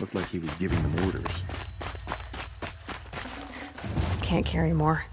Looked like he was giving them orders. Can't carry more.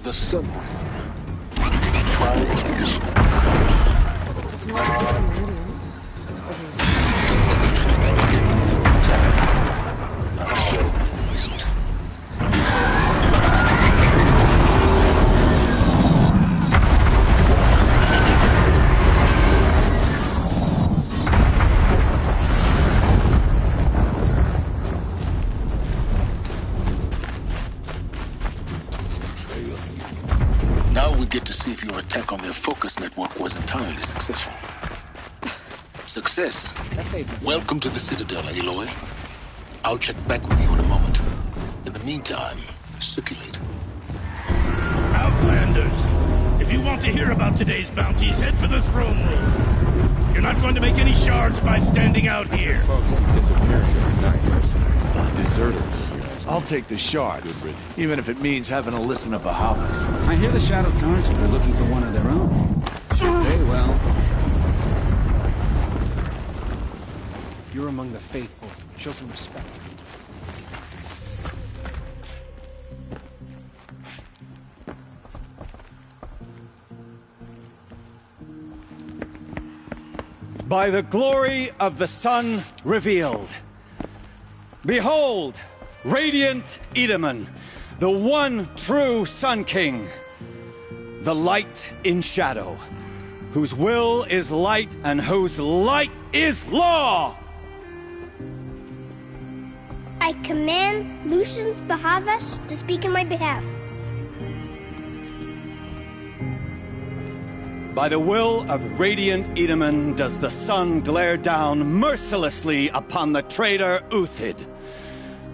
The sun. Try it. It's not a decent medium. Now we get to see if your attack on their focus network was entirely successful. Success. Welcome to the Citadel, Aloy. I'll check back with you in a moment. In the meantime, circulate. Outlanders, if you want to hear about today's bounties, head for the throne room. You're not going to make any shards by standing out here. Folks keep disappearing every night. Deserters. I'll take the shards, even if it means having to listen to Bahavas. I hear the Shadow Council are looking for one of their own. Should pay well. You're among the faithful. Show some respect. By the glory of the sun revealed. Behold, radiant Edaman, the one true Sun King, the light in shadow, whose will is light and whose light is law! I command Lucius Bahavas to speak in my behalf. By the will of radiant Edaman does the sun glare down mercilessly upon the traitor Uthid.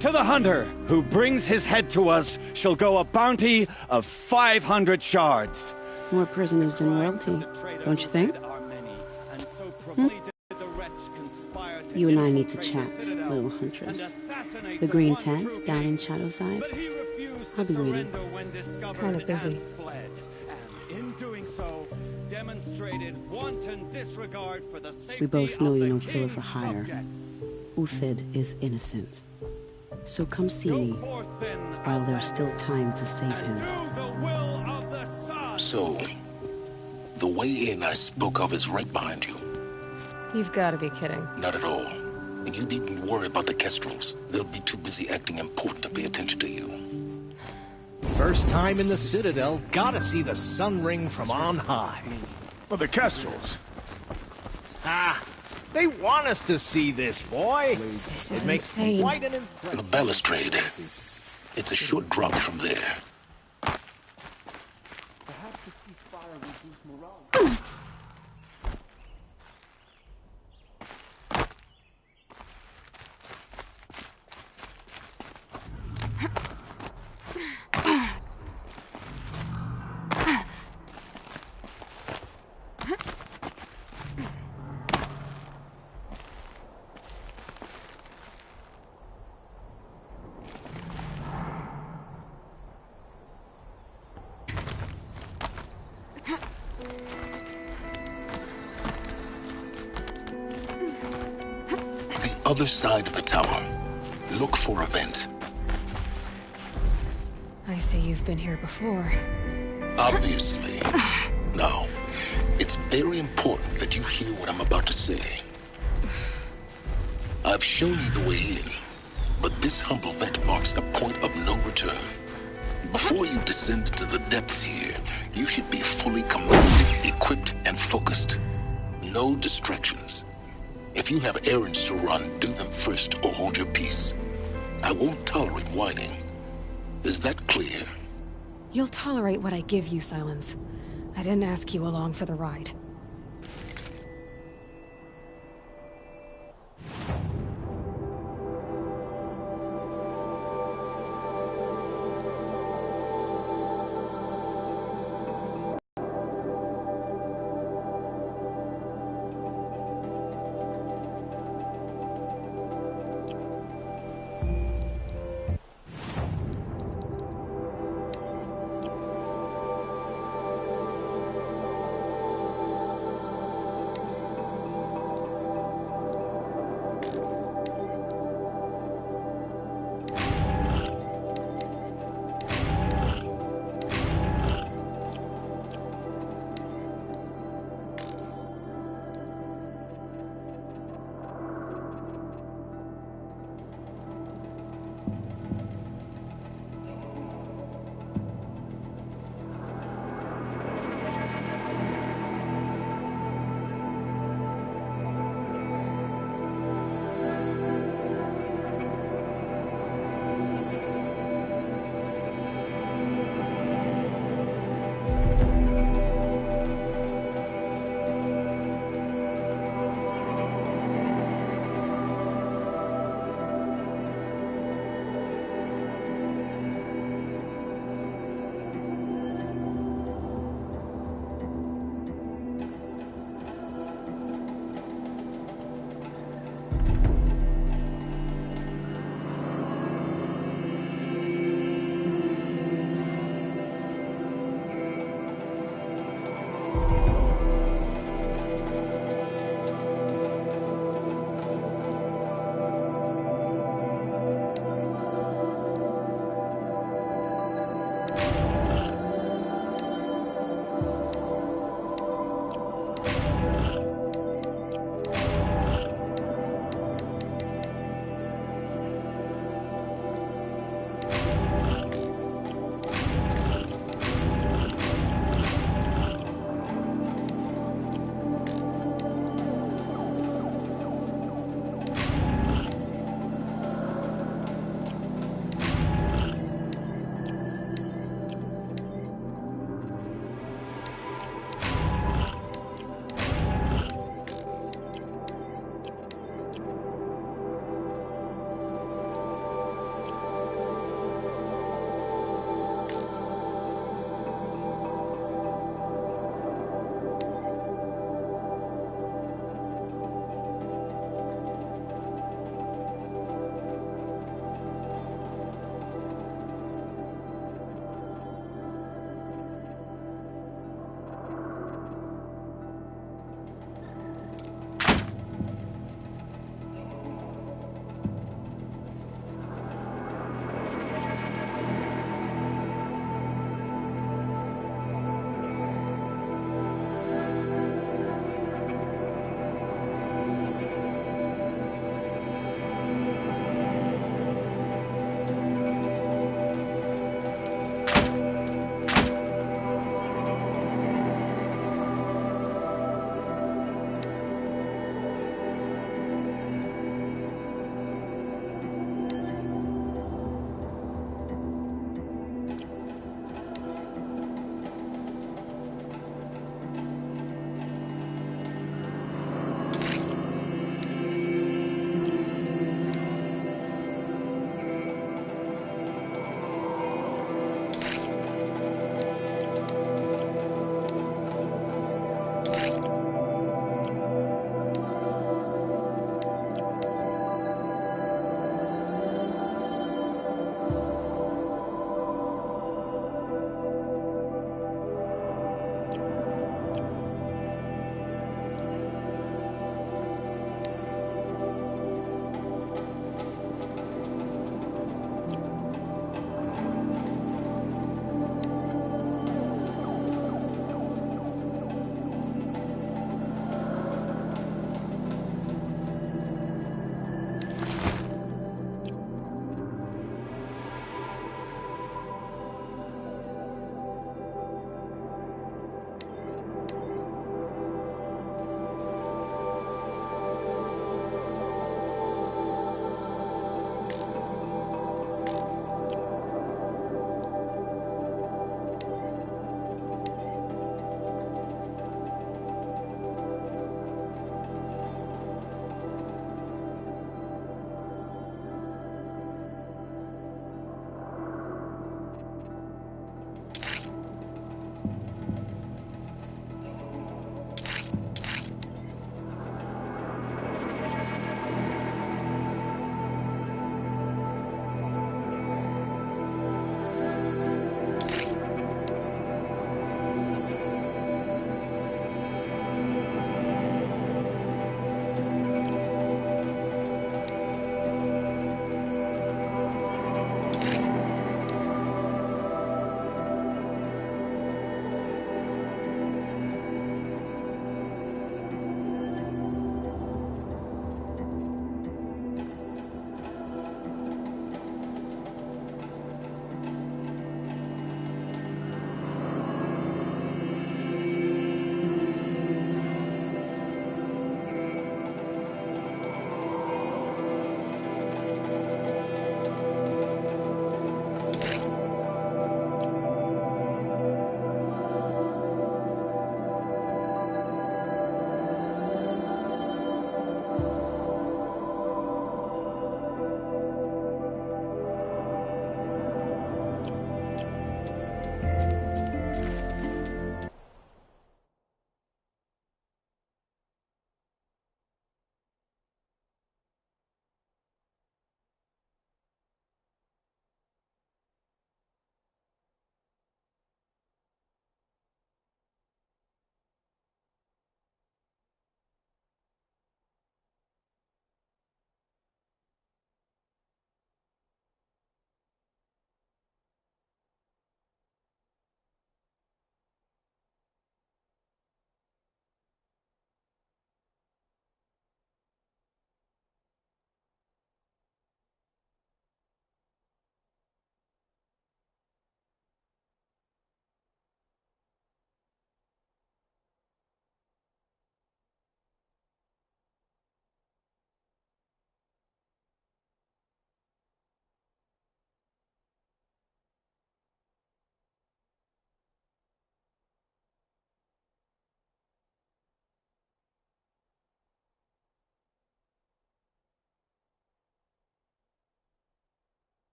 To the hunter who brings his head to us shall go a bounty of 500 More prisoners than royalty, don't you think? You and I need to chat, little huntress. The green tent down in Shadowside. I'll be waiting. Kind of busy. We both know you're no killer for hire. Uthid is innocent. So come see me, while there's still time to save him. So, the way in I spoke of is right behind you. You've got to be kidding. Not at all. And you needn't worry about the Kestrels. They'll be too busy acting important to pay attention to you. First time in the Citadel, gotta see the sun ring from on high. But the Kestrels. Ah, they want us to see this, boy. This is It makes insane. quite an impression. The balustrade. It's a short drop from there. Other side of the tower. Look for a vent. I see you've been here before. Obviously. Now, it's very important that you hear what I'm about to say. I've shown you the way in, but this humble vent marks a point of no return. Before you descend into the depths here, you should be fully commanded, equipped, and focused. No distractions. If you have errands to run, do them first or hold your peace. I won't tolerate whining, Is that clear? You'll tolerate what I give you, Silence. I didn't ask you along for the ride.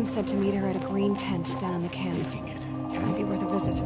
Someone said to meet her at a green tent down in the camp. Might be worth a visit.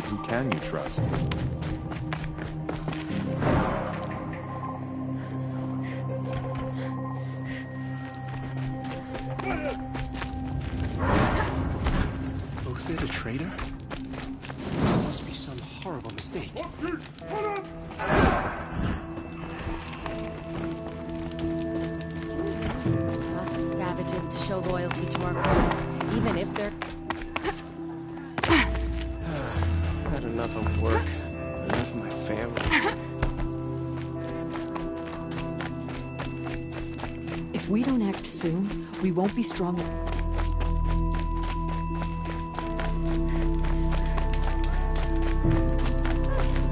Who can you trust? Uthid a traitor? This must be some horrible mistake. Trust savages to show loyalty to our cause, even if they're... Enough of work, enough of my family. If we don't act soon, we won't be strong. Sun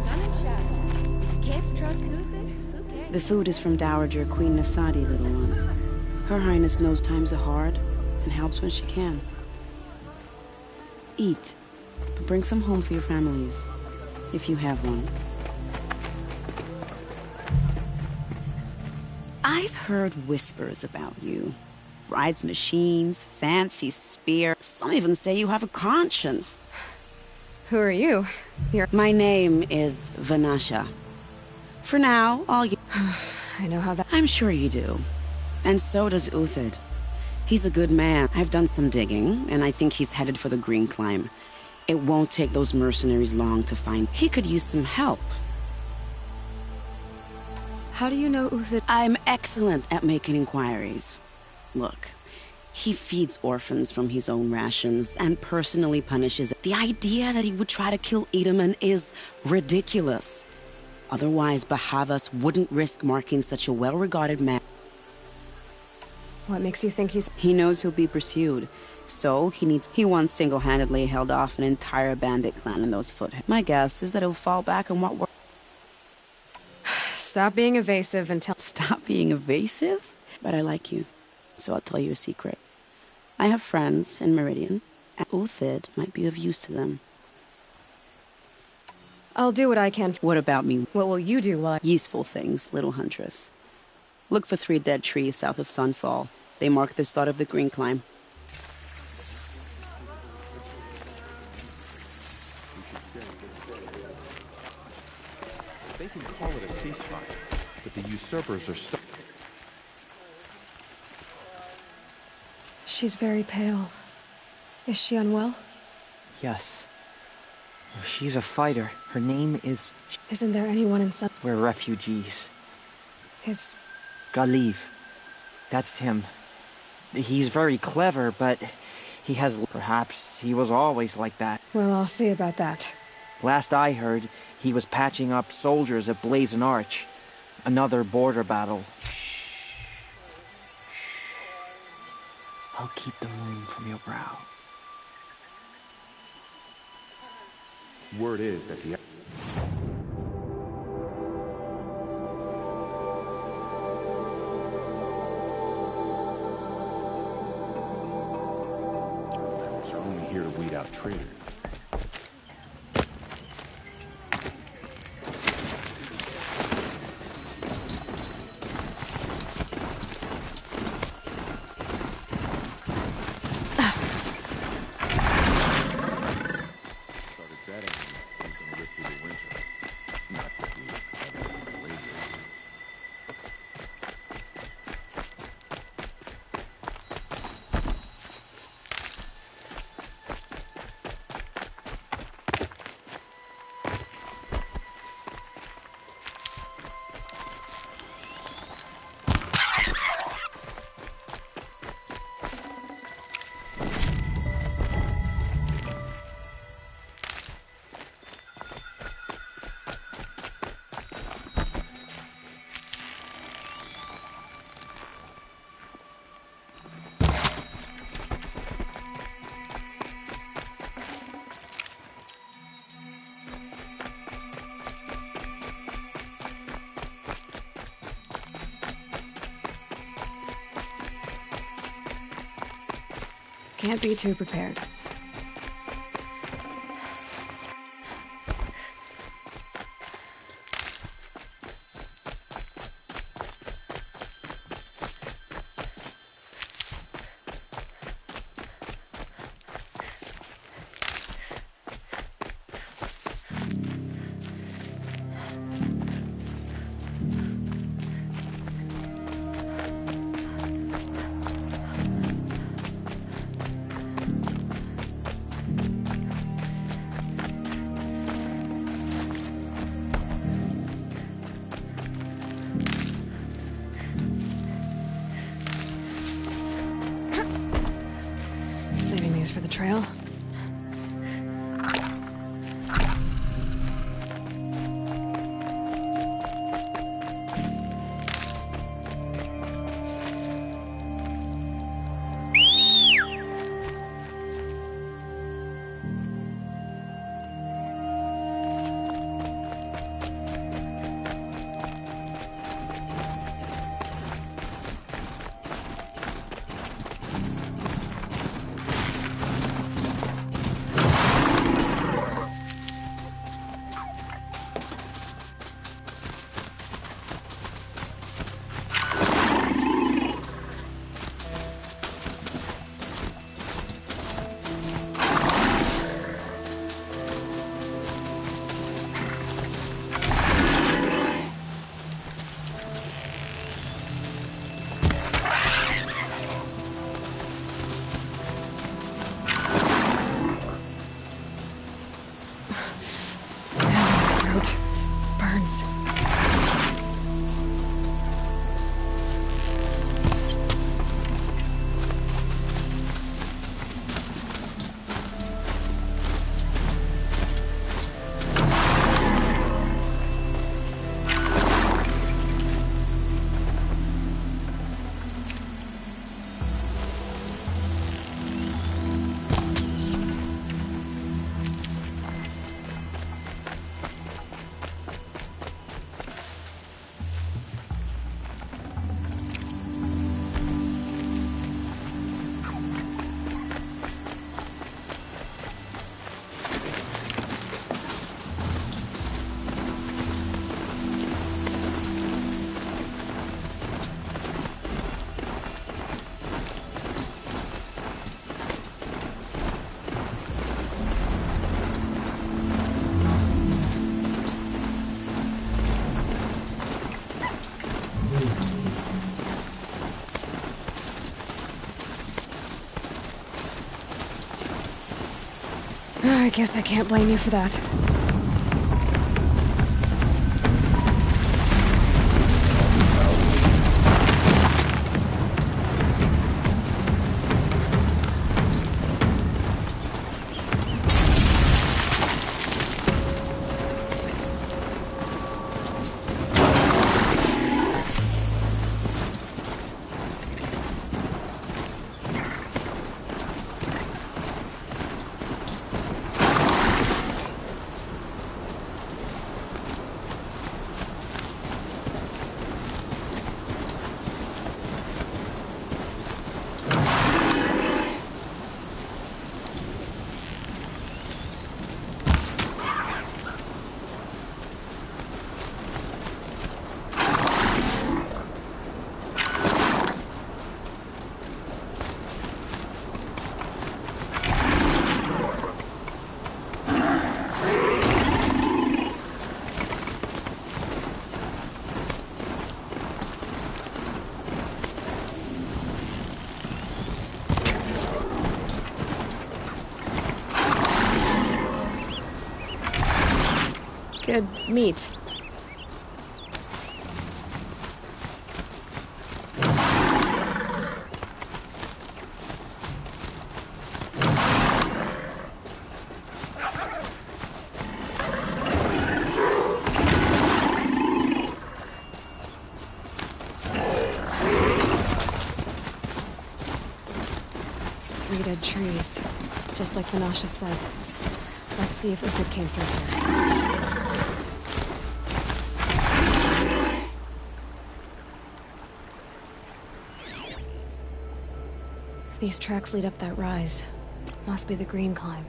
and shadow. Can't trust Uthid? Who cares? The food is from Dowager Queen Nasadi, little ones. Her Highness knows times are hard and helps when she can. Eat. Bring some home for your families, if you have one. I've heard whispers about you. Rides machines, fancy spear. Some even say you have a conscience. Who are you? My name is Vanasha. For now, all you... I know how that... I'm sure you do. And so does Uthid. He's a good man. I've done some digging, and I think he's headed for the Green Climb. It won't take those mercenaries long to find. He could use some help. How do you know Uthid? I'm excellent at making inquiries. Look, he feeds orphans from his own rations and personally punishes. The idea that he would try to kill Edaman is ridiculous. Otherwise, Bahavas wouldn't risk marking such a well-regarded man. What makes you think he's... He knows he'll be pursued. So, he once single-handedly held off an entire bandit clan in those foothills. My guess is that he'll fall back on what worked. Stop being evasive and tell... Stop being evasive? But I like you, so I'll tell you a secret. I have friends in Meridian, and Uthid might be of use to them. I'll do what I can. What about me? What will you do while I... Useful things, little huntress. Look for 3 dead trees south of Sunfall. They mark the start of the Green Climb. They can call it a ceasefire, but the usurpers are stuck. She's very pale. Is she unwell? Yes. She's a fighter. Her name is... Isn't there anyone in some... We're refugees. His... Galiv. That's him. He's very clever, but he has... Perhaps he was always like that. Well, I'll see about that. Last I heard, he was patching up soldiers at Blazon Arch. Another border battle. Shh. I'll keep the moon from your brow. Word is that the... are only here to weed out traitors. Can't be too prepared. Saving these for the trail. I guess I can't blame you for that. Good meat. Three dead trees, just like Vinasha said. Let's see if Uthid came through here. These tracks lead up that rise. Must be the green climb.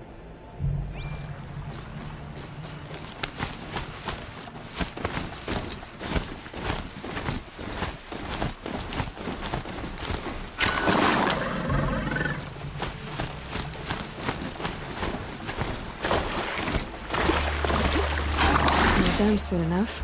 We're done soon enough.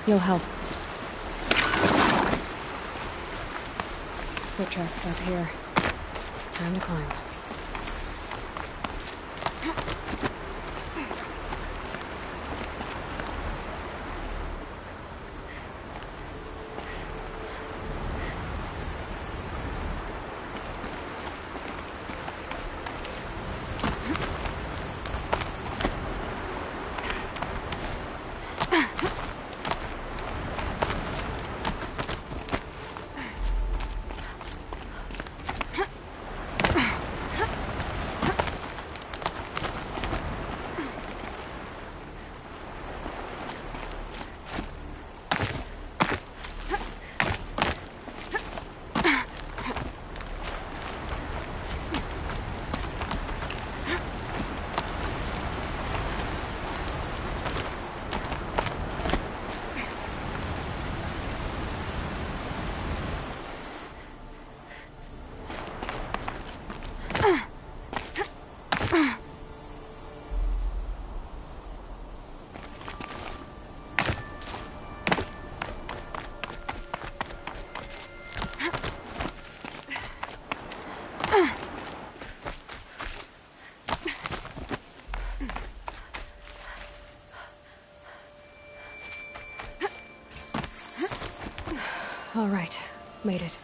You'll help. Foot tracks up here. Time to climb. All right, made it.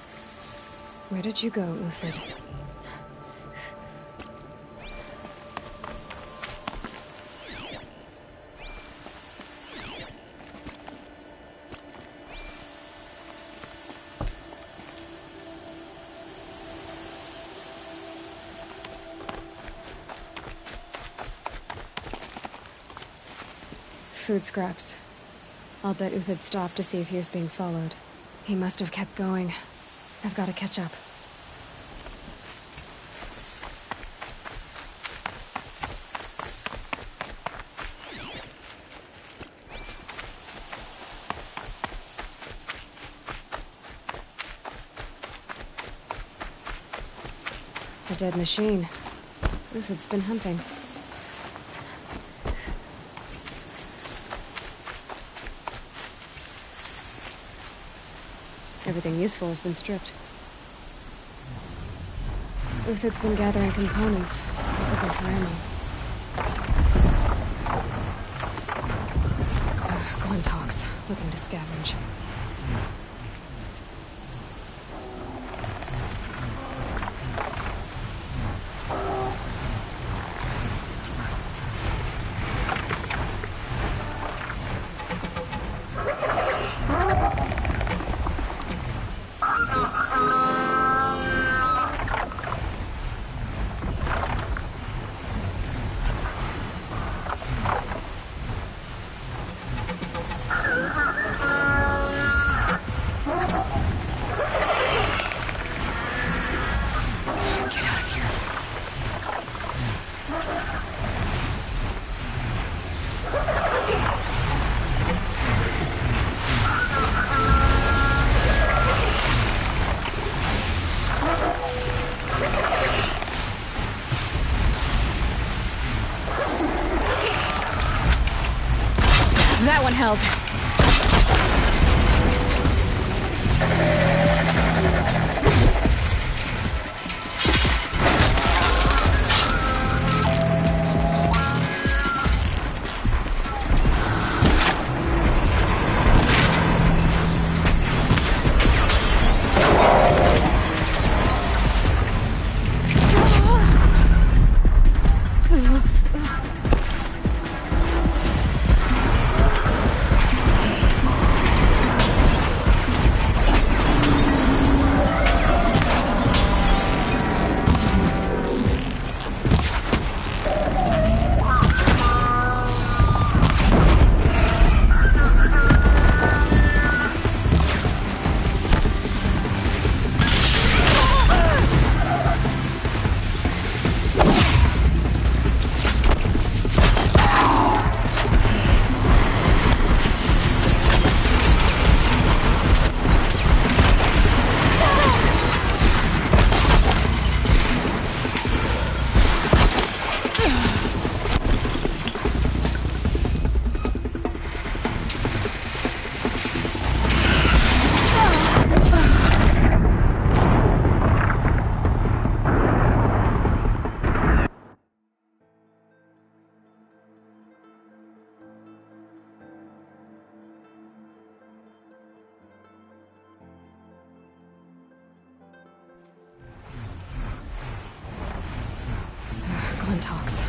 Where did you go, Uthid? Food scraps. I'll bet Uthid stopped to see if he was being followed. He must have kept going. I've got to catch up. A dead machine. Uthid's been hunting. Everything useful has been stripped. Uthid's been gathering components, looking for ammo. Glintox, looking to scavenge. That one held. Sun talks.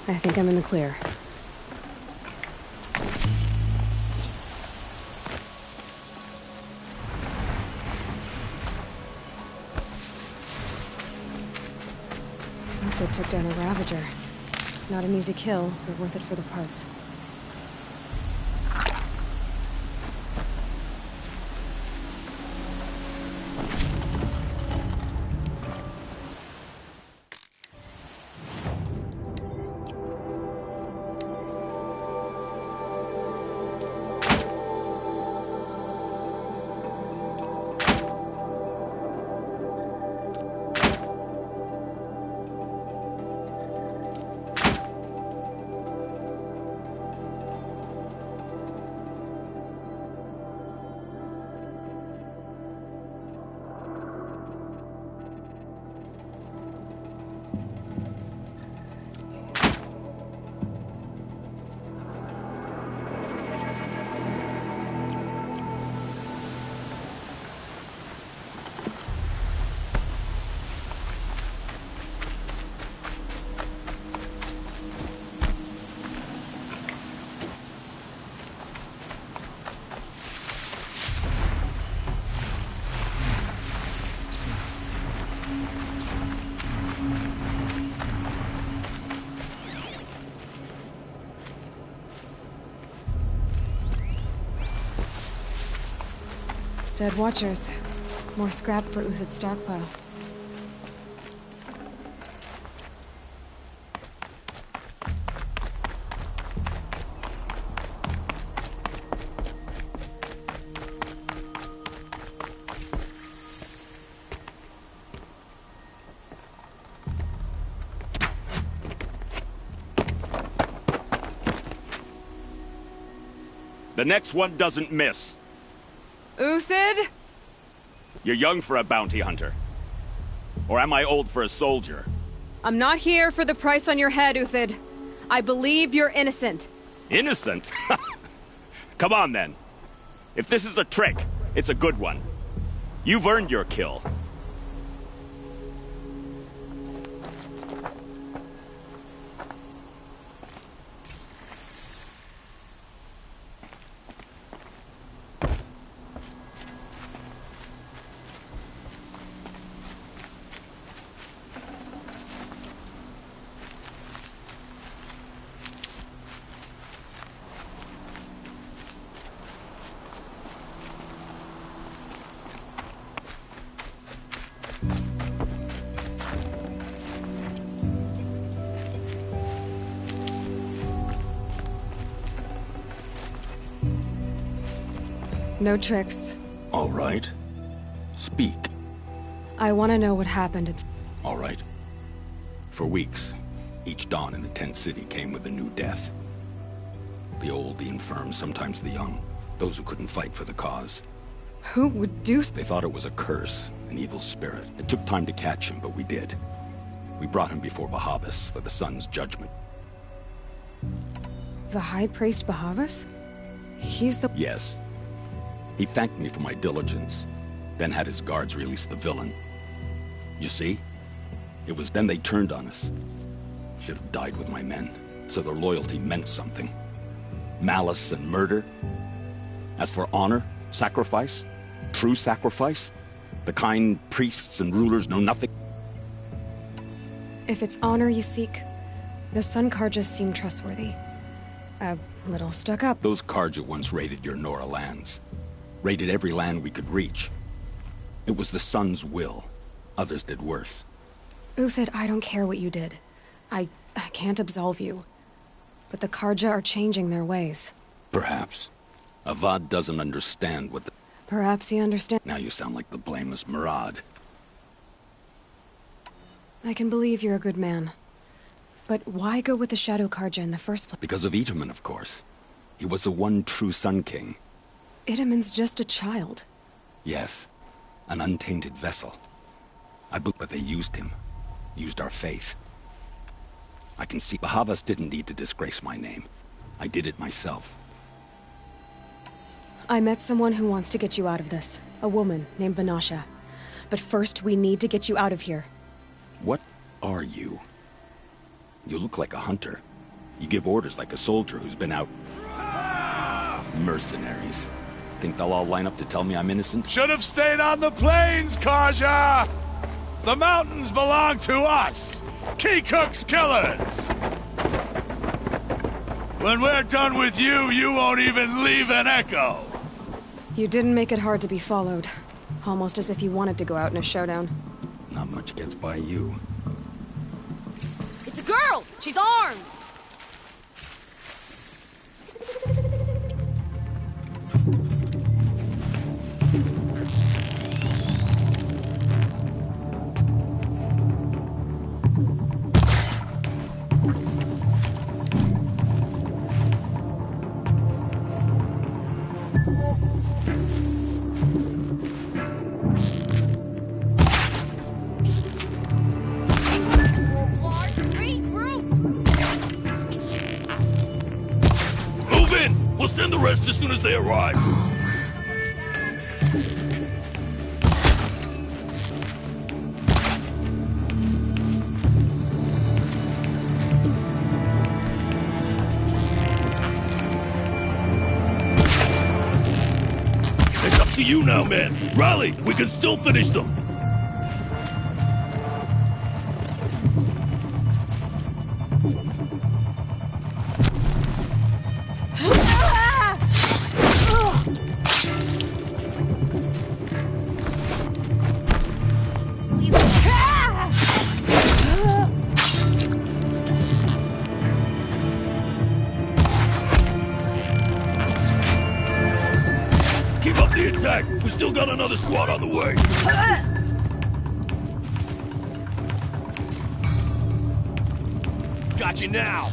I think I'm in the clear. Alfred took down a Ravager. Not an easy kill, but worth it for the parts. Dead Watchers. More scrap for Uthid's stockpile. The next one doesn't miss. Uthid? You're young for a bounty hunter. Or am I old for a soldier? I'm not here for the price on your head, Uthid. I believe you're innocent. Innocent? Come on, then. If this is a trick, it's a good one. You've earned your kill. No tricks. All right. Speak. I want to know what happened. All right. For weeks, each dawn in the tent city came with a new death. The old, the infirm, sometimes the young. Those who couldn't fight for the cause. Who would do... They thought it was a curse, an evil spirit. It took time to catch him, but we did. We brought him before Bahavas for the sun's judgment. The High Priest Bahavas? He's the... Yes. He thanked me for my diligence, then had his guards release the villain. You see? It was then they turned on us. Should have died with my men, so their loyalty meant something. Malice and murder. As for honor, sacrifice, true sacrifice, the kind priests and rulers know nothing. If it's honor you seek, the Sun Karjas seem trustworthy. A little stuck up. Those Karja once raided your Nora lands. Raided every land we could reach. It was the Sun's will. Others did worse. Uthid, I don't care what you did. I can't absolve you. But the Karja are changing their ways. Perhaps. Avad doesn't understand what the... Perhaps he understands. Now you sound like the blameless Murad. I can believe you're a good man. But why go with the Shadow Karja in the first place? Because of Itaman, of course. He was the one true Sun King. Itaman's just a child. Yes. An untainted vessel. But they used him. Used our faith. I can see Bahavas didn't need to disgrace my name. I did it myself. I met someone who wants to get you out of this. A woman named Vanasha. But first, we need to get you out of here. What are you? You look like a hunter. You give orders like a soldier who's been out... Mercenaries. Think they'll all line up to tell me I'm innocent? Should have stayed on the plains, Karja! The mountains belong to us! Keycook's killers! When we're done with you, you won't even leave an echo! You didn't make it hard to be followed. Almost as if you wanted to go out in a showdown. Not much gets by you. It's a girl! She's armed! We'll send the rest as soon as they arrive. It's up to you now, man. Rally, we can still finish them. the attack. We still got another squad on the way. Got you now.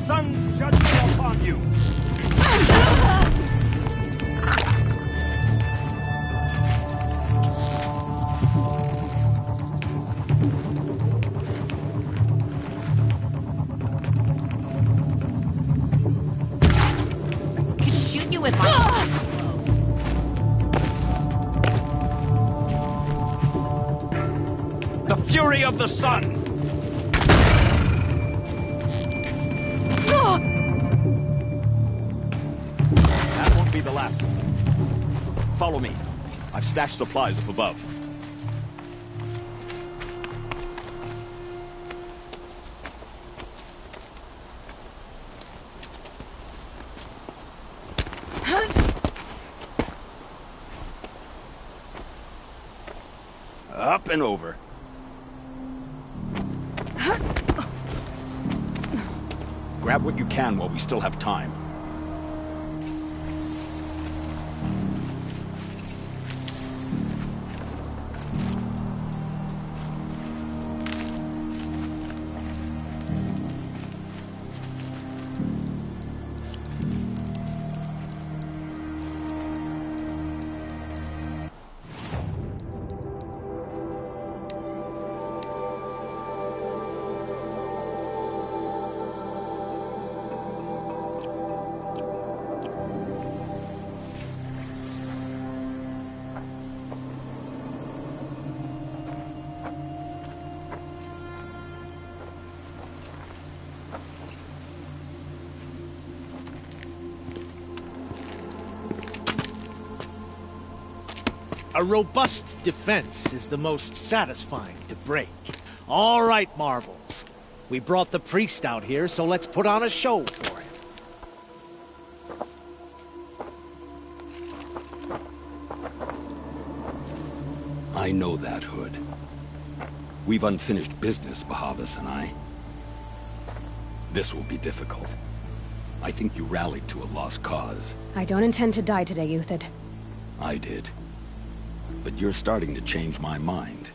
Sun's judgment upon you. Could shoot you with my... The fury of the sun. That won't be the last one. Follow me. I've stashed supplies up above. Up and over. Grab what you can while we still have time. A robust defense is the most satisfying to break. All right, Marbles. We brought the priest out here, so let's put on a show for him. I know that, Hood. We've unfinished business, Bahavas and I. This will be difficult. I think you rallied to a lost cause. I don't intend to die today, Euthyd. I did. But you're starting to change my mind.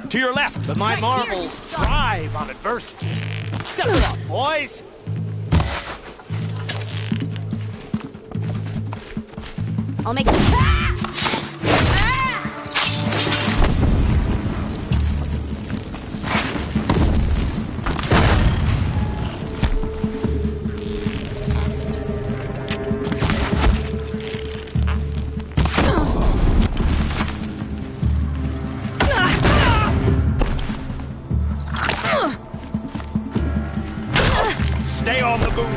To your left! But my marbles thrive on adversity. Step it up, boys! I'll make... Stay on the move!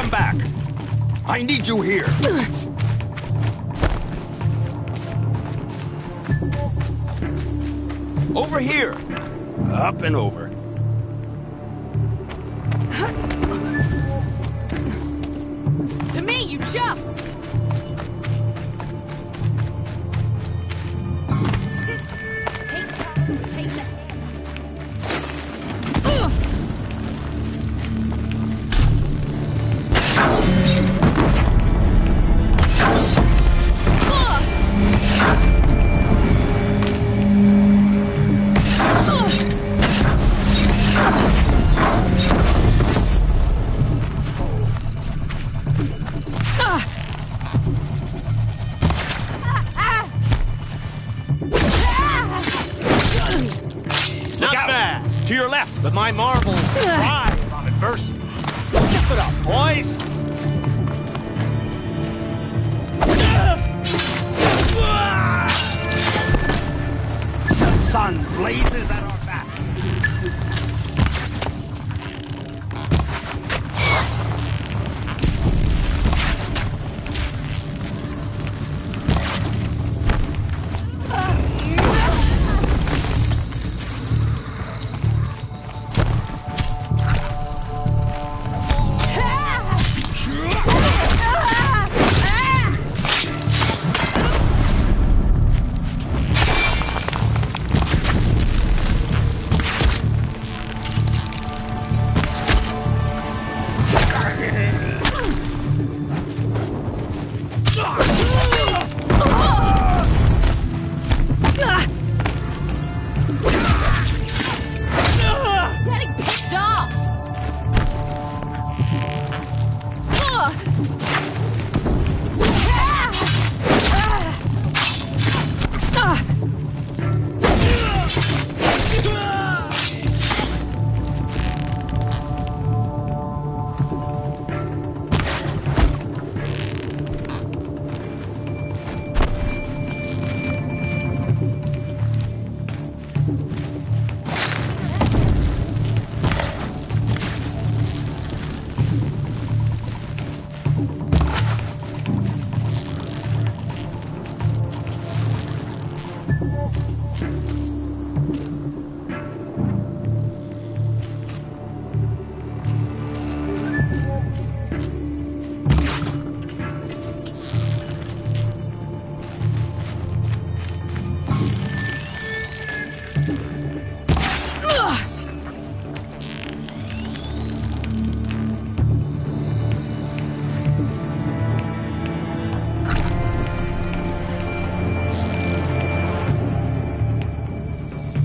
come back. I need you here. Over here. Up and over. To me, you chuffs! To your left, but my marbles thrive on adversity. Step it up, boys! The sun blazes at our backs.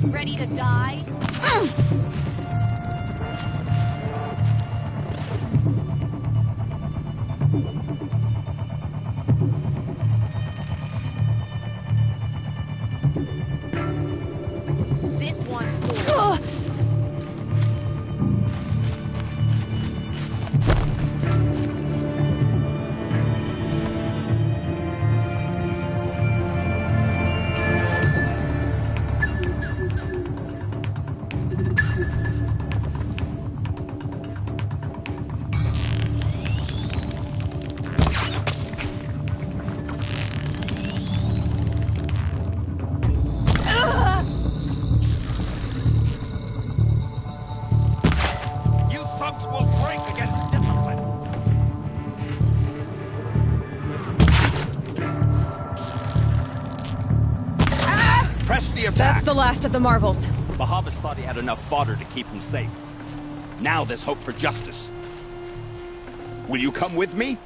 Ready to die? This one's for... That's the last of the marvels. Bahavas thought he had enough fodder to keep him safe. Now there's hope for justice. Will you come with me?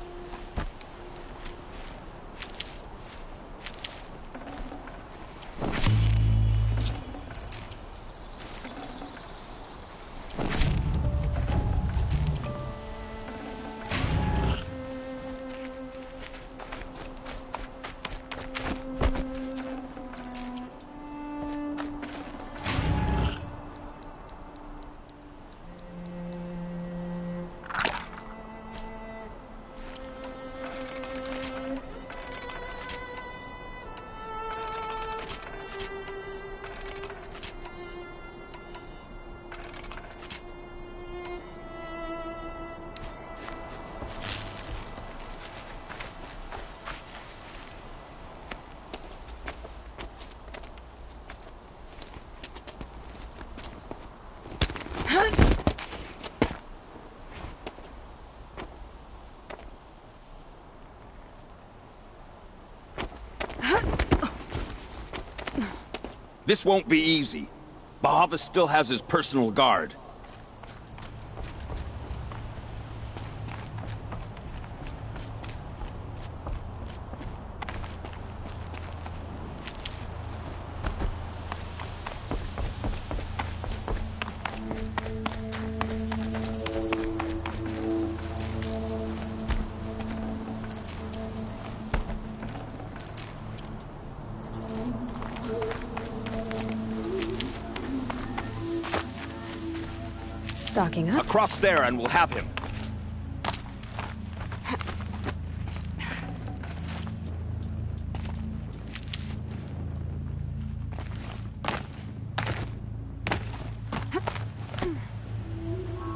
This won't be easy. Bahavas still has his personal guard. Stocking up. Across there and we'll have him.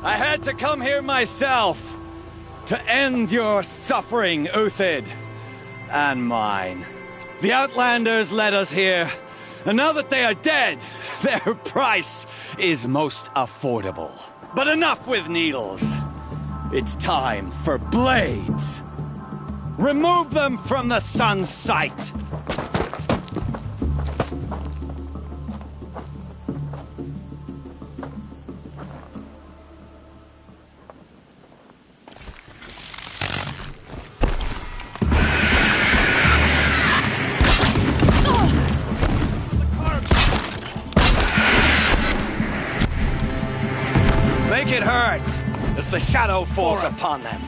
I had to come here myself to end your suffering, Uthid, and mine. The Outlanders led us here, and now that they are dead, their price is most affordable. But enough with needles. It's time for blades. Remove them from the sun's sight. Make it hurt as the shadow falls upon them.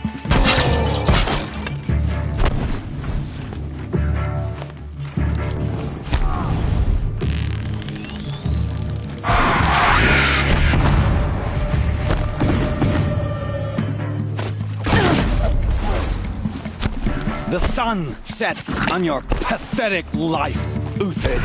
The sun sets on your pathetic life, Uthid.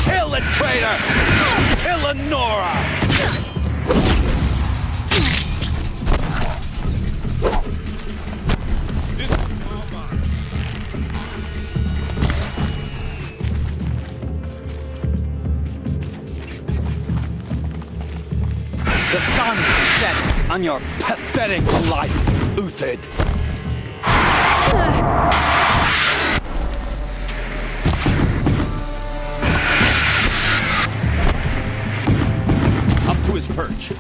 Kill the traitor! Kill Lenora! The sun sets on your pathetic life, Uthid. Up to his perch.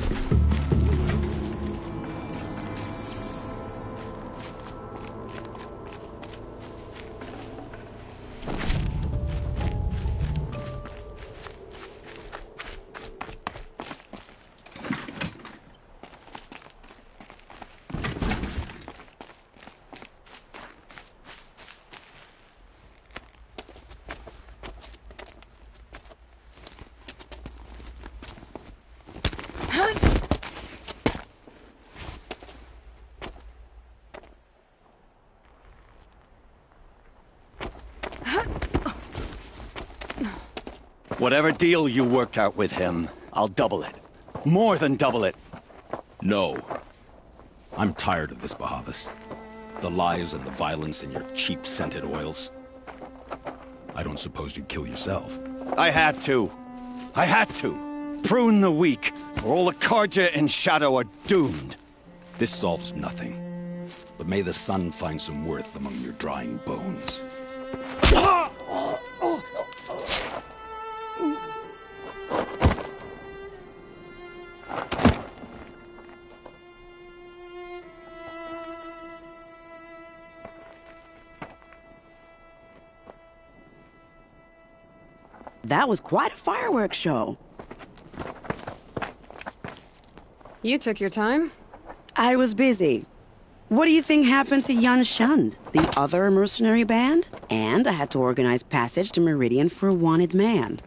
Whatever deal you worked out with him, I'll double it. More than double it. No. I'm tired of this, Bahavas. The lies and the violence and your cheap scented oils. I don't suppose you'd kill yourself. I had to. I had to. Prune the weak, or all the Karja in Shadow are doomed. This solves nothing. But may the sun find some worth among your drying bones. That was quite a fireworks show. You took your time? I was busy. What do you think happened to Jan Shund, the other mercenary band? And I had to organize passage to Meridian for a wanted man.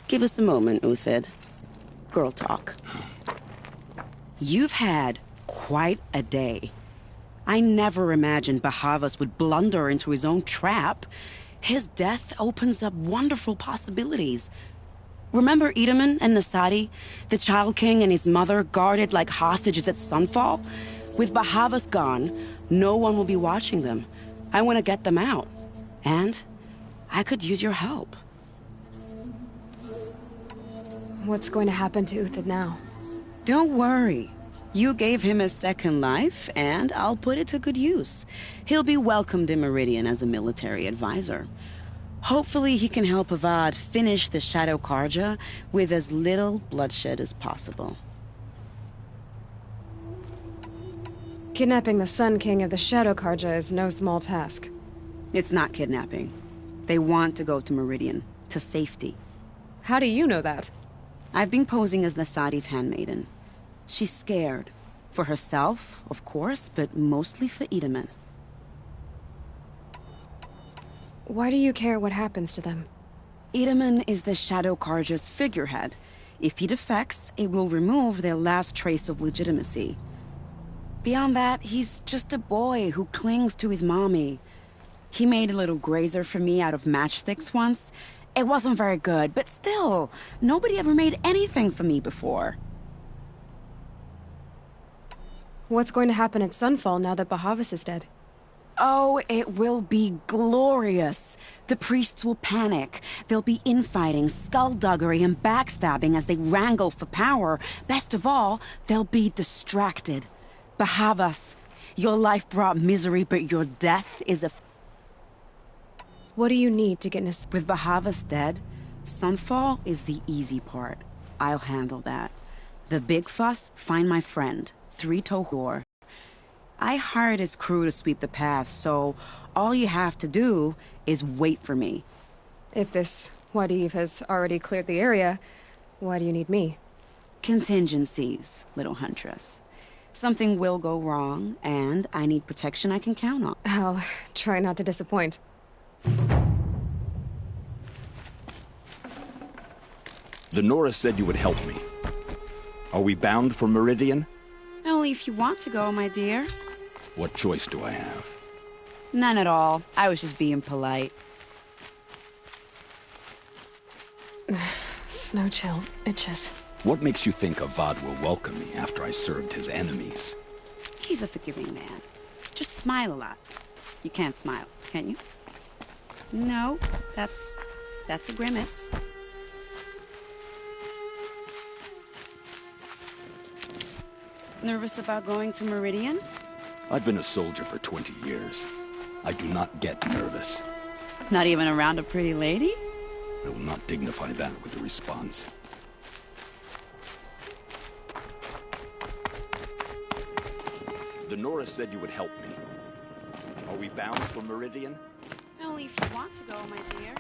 Give us a moment, Uthid. Girl talk. You've had quite a day. I never imagined Bahavas would blunder into his own trap. His death opens up wonderful possibilities. Remember Edaman and Nasadi? The Child King and his mother guarded like hostages at sunfall? With Bahavas gone, no one will be watching them. I want to get them out. And I could use your help. What's going to happen to Uthid now? Don't worry. You gave him a second life, and I'll put it to good use. He'll be welcomed in Meridian as a military advisor. Hopefully he can help Avad finish the Shadow Karja with as little bloodshed as possible. Kidnapping the Sun King of the Shadow Karja is no small task. It's not kidnapping. They want to go to Meridian, to safety. How do you know that? I've been posing as Nasadi's handmaiden. She's scared. For herself, of course, but mostly for Itamen. Why do you care what happens to them? Itamen is the Shadow Karja's figurehead. If he defects, it will remove their last trace of legitimacy. Beyond that, he's just a boy who clings to his mommy. He made a little grazer for me out of matchsticks once. It wasn't very good, but still, nobody ever made anything for me before. What's going to happen at Sunfall now that Bahavas is dead? Oh, it will be glorious. The priests will panic. There'll be infighting, skullduggery, and backstabbing as they wrangle for power. Best of all, they'll be distracted. Bahavas, your life brought misery, but your death is a... What do you need to get With Bahavas dead, Sunfall is the easy part. I'll handle that. The big fuss, find my friend, 3 Tohor. I hired his crew to sweep the path, so all you have to do is wait for me. If this Wadiv has already cleared the area, why do you need me? Contingencies, little huntress. Something will go wrong, and I need protection I can count on. I'll try not to disappoint. The Nora said you would help me. Are we bound for Meridian? Only if you want to go, my dear. What choice do I have? None at all. I was just being polite. Snow chill itches. What makes you think Avad will welcome me after I served his enemies? He's a forgiving man. Just smile a lot. You can't smile, can you? No, that's a grimace. Nervous about going to Meridian? I've been a soldier for 20 years. I do not get nervous. Not even around a pretty lady? I will not dignify that with a response. The Nora said you would help me. Are we bound for Meridian? Only if you want to go, my dear.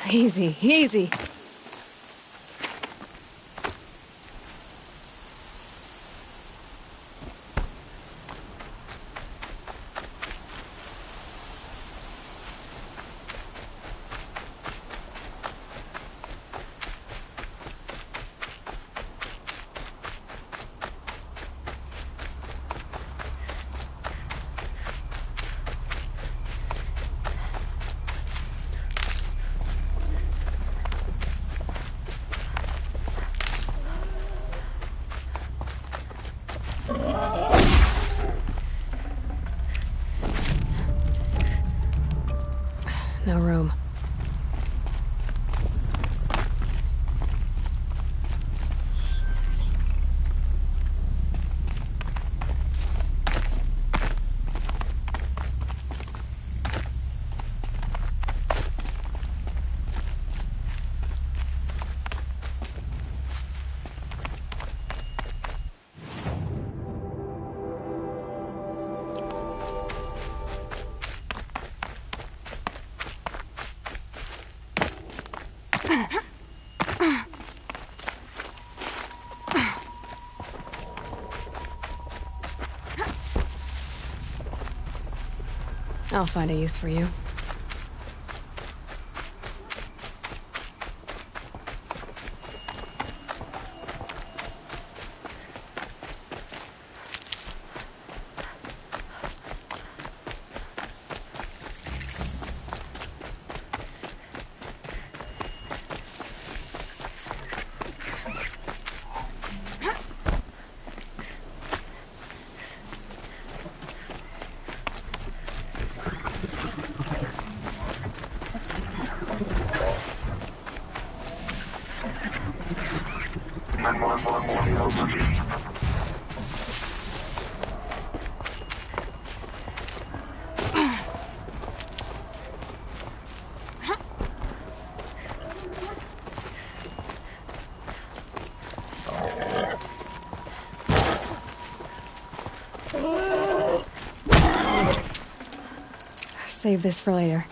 Easy, easy. I'll find a use for you. Save this for later.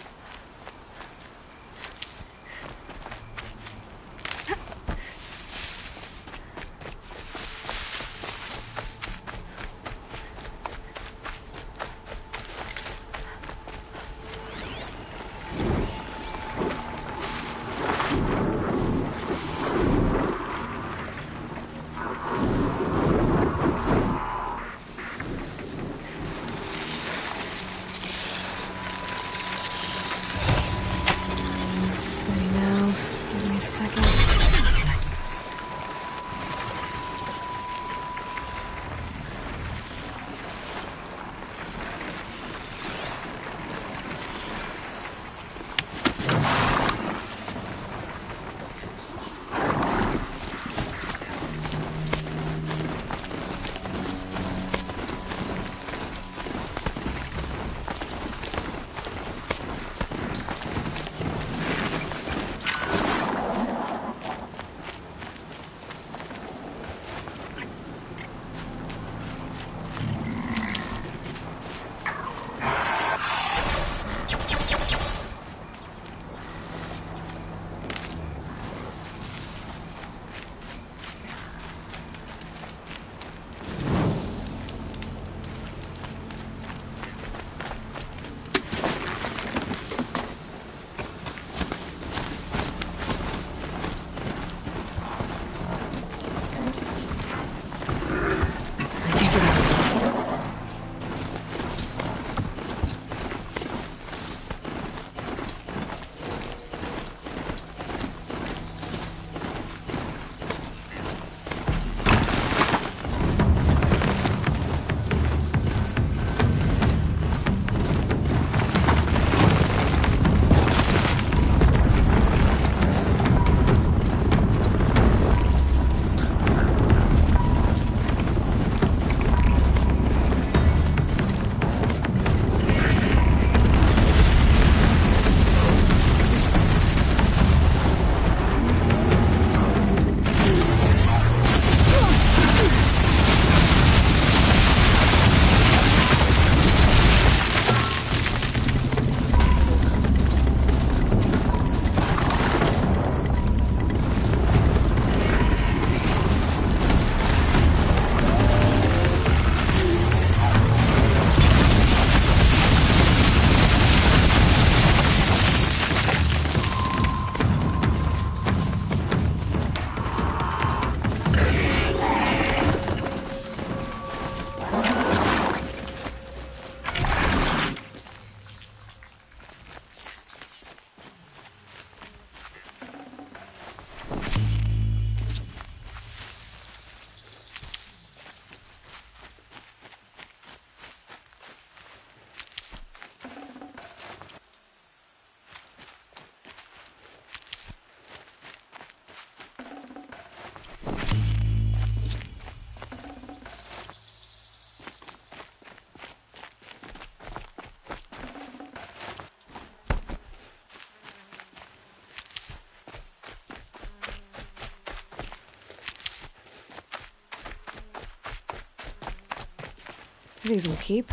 These will keep.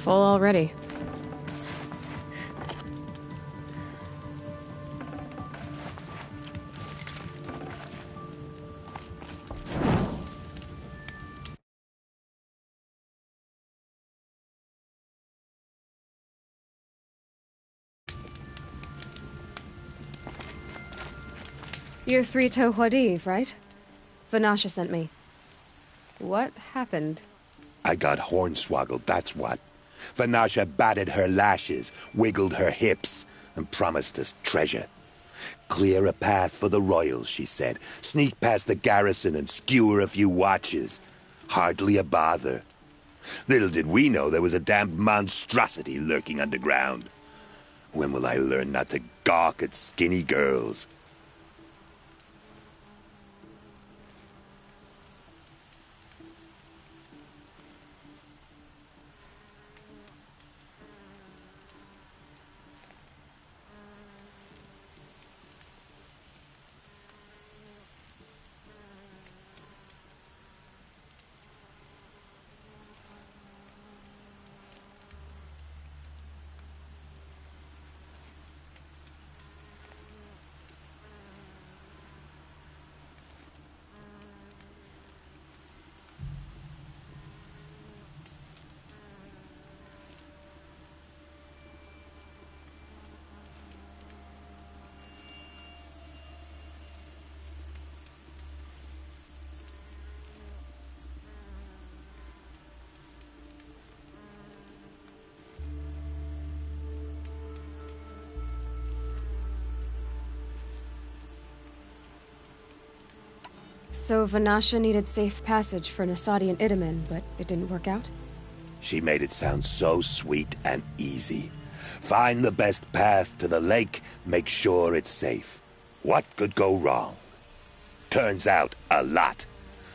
Full already. You're Three-Toe Huadiv, right? Vanasha sent me. What happened? I got hornswoggled, that's what. Vanasha batted her lashes, wiggled her hips, and promised us treasure. Clear a path for the royals, she said. Sneak past the garrison and skewer a few watches. Hardly a bother. Little did we know there was a damned monstrosity lurking underground. When will I learn not to gawk at skinny girls? So Vanasha needed safe passage for Nasadi and Itamen, but it didn't work out? She made it sound so sweet and easy. Find the best path to the lake, make sure it's safe. What could go wrong? Turns out, a lot.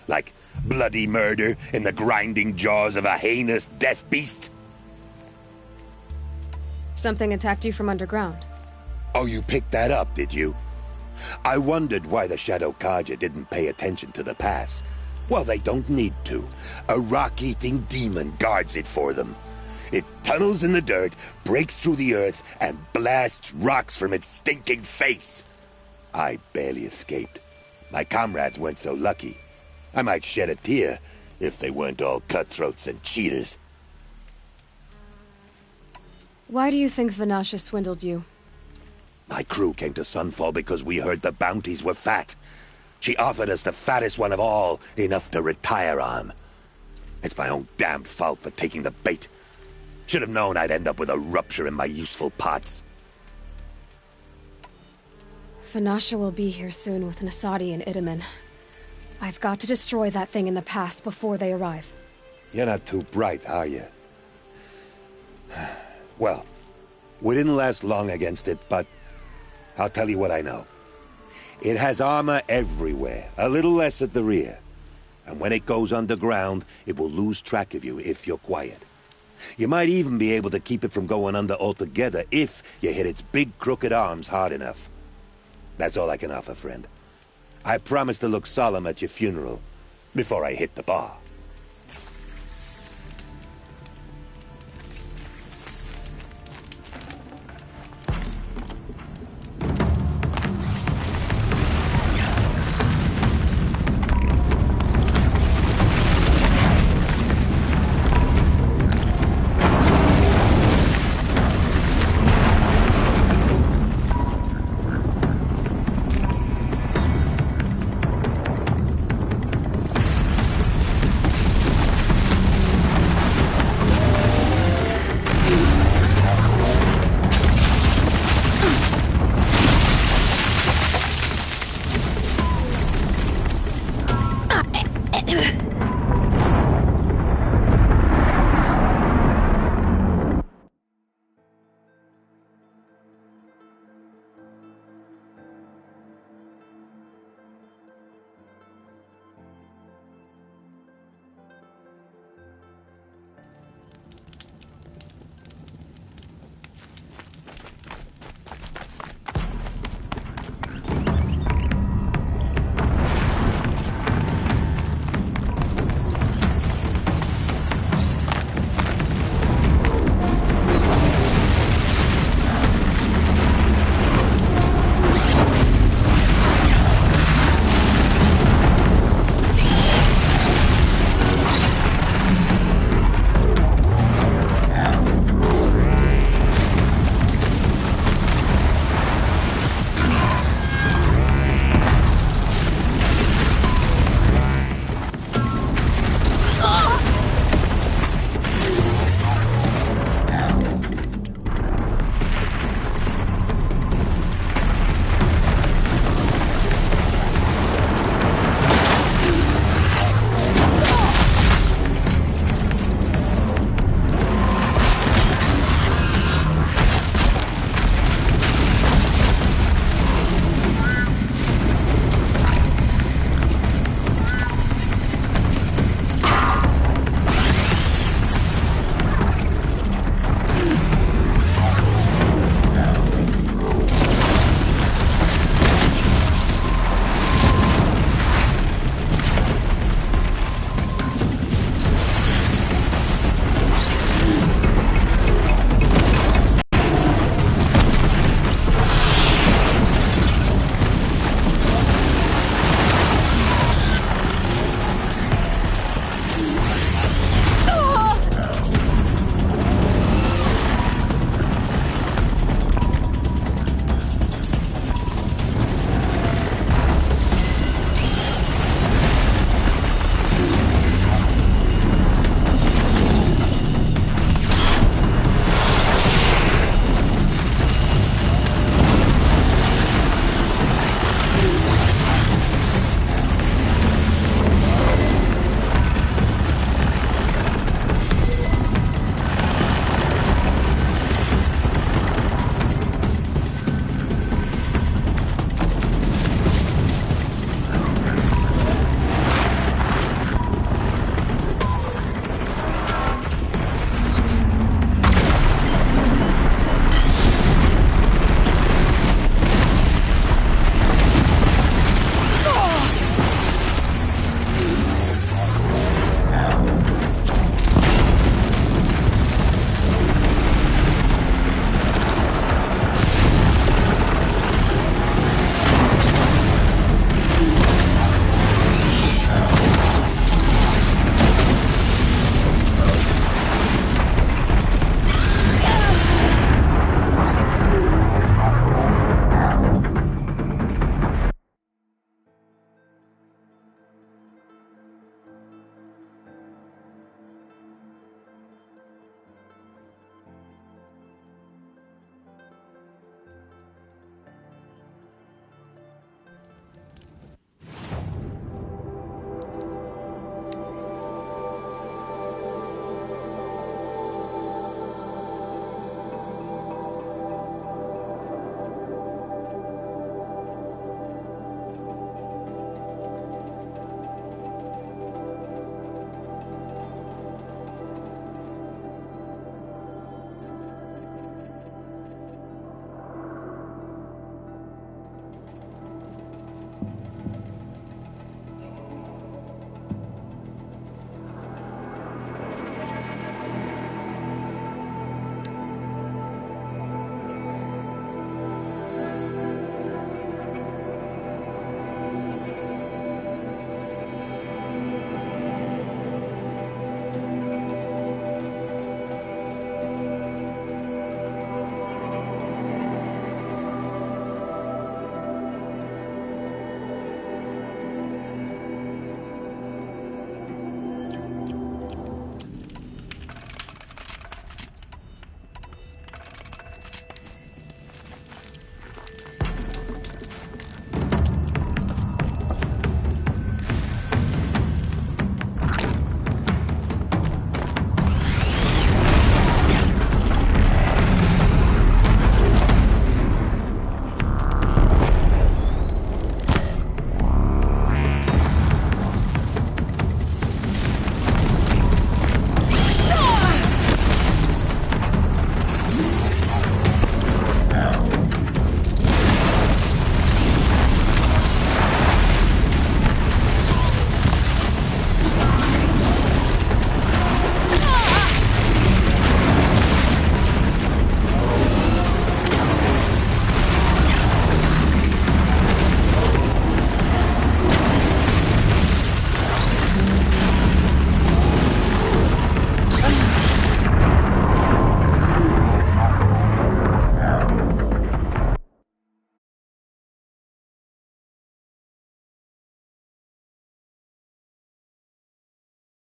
Like bloody murder in the grinding jaws of a heinous death beast. Something attacked you from underground. Oh, you picked that up, did you? I wondered why the Shadow Kaja didn't pay attention to the pass. Well, they don't need to. A rock-eating demon guards it for them. It tunnels in the dirt, breaks through the earth, and blasts rocks from its stinking face. I barely escaped. My comrades weren't so lucky. I might shed a tear if they weren't all cutthroats and cheaters. Why do you think Vanasha swindled you? My crew came to Sunfall because we heard the bounties were fat. She offered us the fattest one of all, enough to retire on. It's my own damned fault for taking the bait. Should have known I'd end up with a rupture in my useful parts. Vanasha will be here soon with Nasadi and Itamen. I've got to destroy that thing in the pass before they arrive. You're not too bright, are you? Well, we didn't last long against it, but I'll tell you what I know. It has armor everywhere, a little less at the rear. And when it goes underground, it will lose track of you if you're quiet. You might even be able to keep it from going under altogether if you hit its big crooked arms hard enough. That's all I can offer, friend. I promise to look solemn at your funeral before I hit the bar.